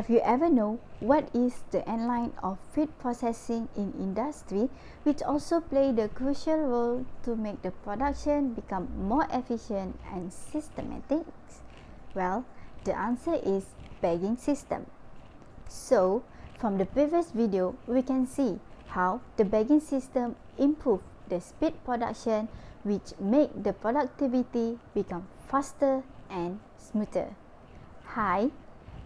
Have you ever know what is the end line of feed processing in industry, which also play the crucial role to make the production become more efficient and systematic? Well, the answer is bagging system. So, from the previous video, we can see how the bagging system improve the speed production, which make the productivity become faster and smoother. Hi,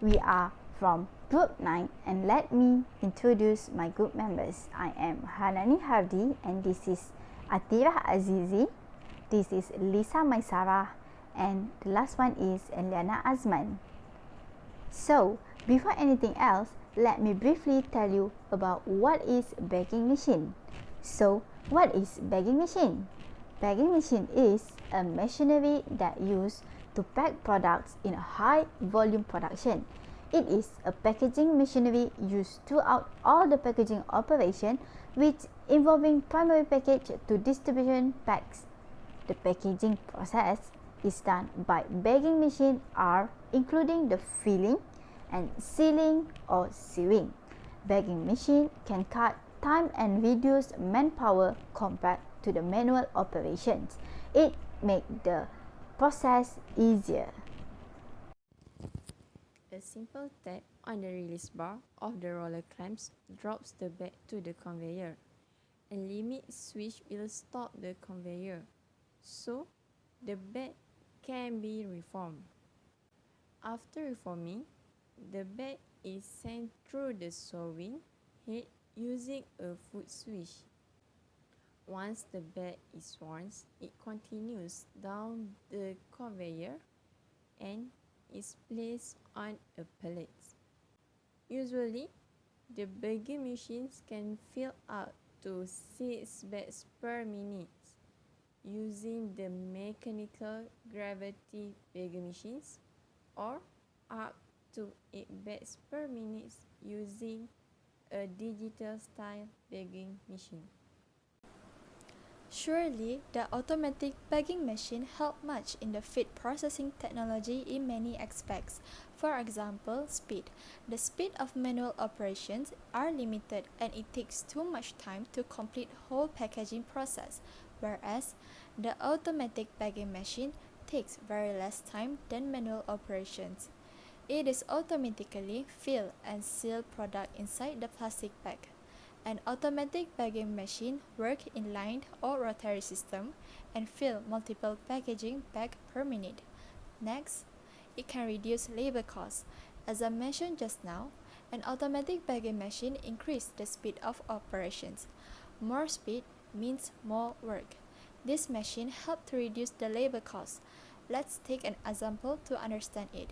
we are from Group 9 and let me introduce my group members. I am Hanani Hardi and this is ATIRAH AZIZEE, this is Lisa MAISARAH, and the last one is ELYANA AZMAN. So, before anything else, let me briefly tell you about what is bagging machine. So, what is bagging machine? Bagging machine is a machinery that used to pack products in a high volume production. It is a packaging machinery used throughout all the packaging operation, which involving primary package to distribution packs. The packaging process is done by bagging machine are including the filling and sealing or sewing. Bagging machine can cut time and reduce manpower compared to the manual operations. It makes the process easier. A simple tap on the release bar of the roller clamps drops the bag to the conveyor. A limit switch will stop the conveyor, so the bag can be reformed. After reforming, the bag is sent through the sewing head using a foot switch. Once the bag is worn, it continues down the conveyor and is placed on a pallet. Usually, the bagging machines can fill up to 6 bags per minute using the mechanical gravity bagging machines, or up to 8 bags per minute using a digital style bagging machine. Surely, the automatic bagging machine help much in the feed processing technology in many aspects. For example, speed. The speed of manual operations are limited and it takes too much time to complete whole packaging process, whereas the automatic bagging machine takes very less time than manual operations. It is automatically fill and seal product inside the plastic bag. An automatic bagging machine works in lined or rotary system and fill multiple packaging bags per minute. Next, it can reduce labor costs. As I mentioned just now, an automatic bagging machine increases the speed of operations. More speed means more work. This machine helps to reduce the labor costs. Let's take an example to understand it.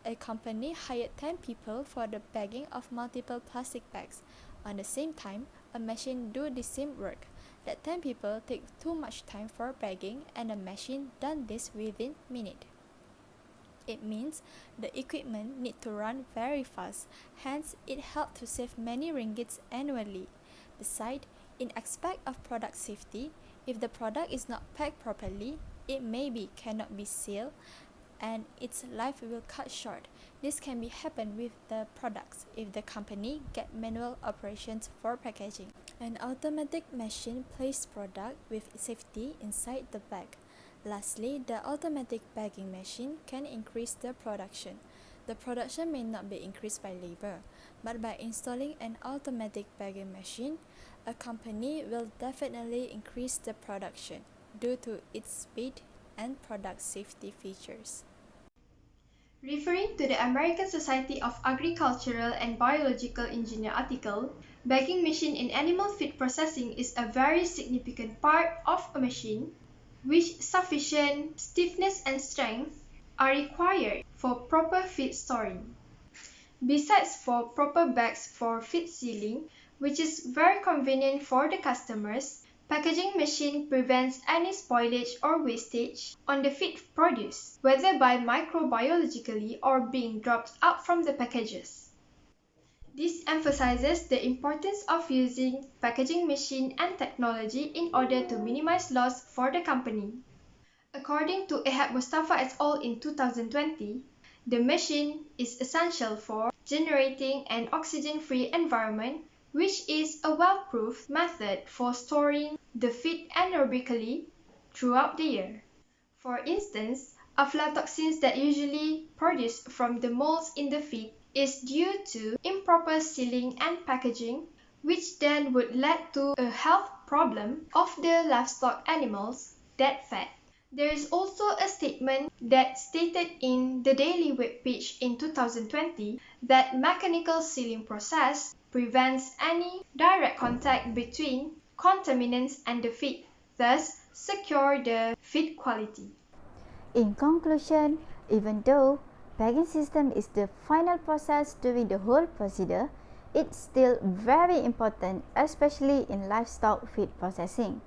A company hired 10 people for the bagging of multiple plastic bags. On the same time, a machine do the same work. That 10 people take too much time for bagging and the machine done this within minute. It means the equipment need to run very fast, hence it helps to save many ringgits annually. Besides, in aspect of product safety, if the product is not packed properly, it maybe cannot be sealed and its life will cut short. This can be happen with the products if the company get manual operations for packaging. An automatic machine places product with safety inside the bag. Lastly, the automatic bagging machine can increase the production. The production may not be increased by labor, but by installing an automatic bagging machine, a company will definitely increase the production due to its speed and product safety features. Referring to the American Society of Agricultural and Biological Engineer article, bagging machine in animal feed processing is a very significant part of a machine which sufficient stiffness and strength are required for proper feed storing. Besides for proper bags for feed sealing, which is very convenient for the customers, packaging machine prevents any spoilage or wastage on the feed produce, whether by microbiologically or being dropped out from the packages. This emphasizes the importance of using packaging machine and technology in order to minimize loss for the company. According to Ehab Mustafa et al. In 2020, The machine is essential for generating an oxygen-free environment, which is a well-proved method for storing the feed anaerobically throughout the year. For instance, aflatoxins that usually produced from the molds in the feed is due to improper sealing and packaging, which then would lead to a health problem of the livestock animals that fed. There is also a statement that stated in the Daily webpage in 2020 that mechanical sealing process prevents any direct contact between contaminants and the feed, thus secure the feed quality. In conclusion, even though bagging system is the final process during the whole procedure, it's still very important, especially in livestock feed processing.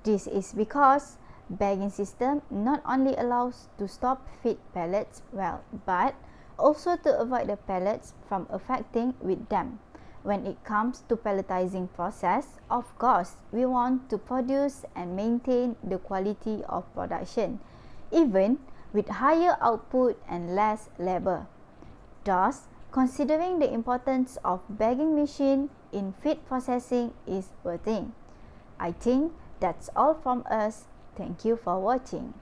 This is because bagging system not only allows to stop feed pellets well, but also to avoid the pellets from affecting with them. When it comes to pelletizing process, of course, we want to produce and maintain the quality of production, even with higher output and less labor. Thus, considering the importance of bagging machine in feed processing is worth it. I think that's all from us. Thank you for watching.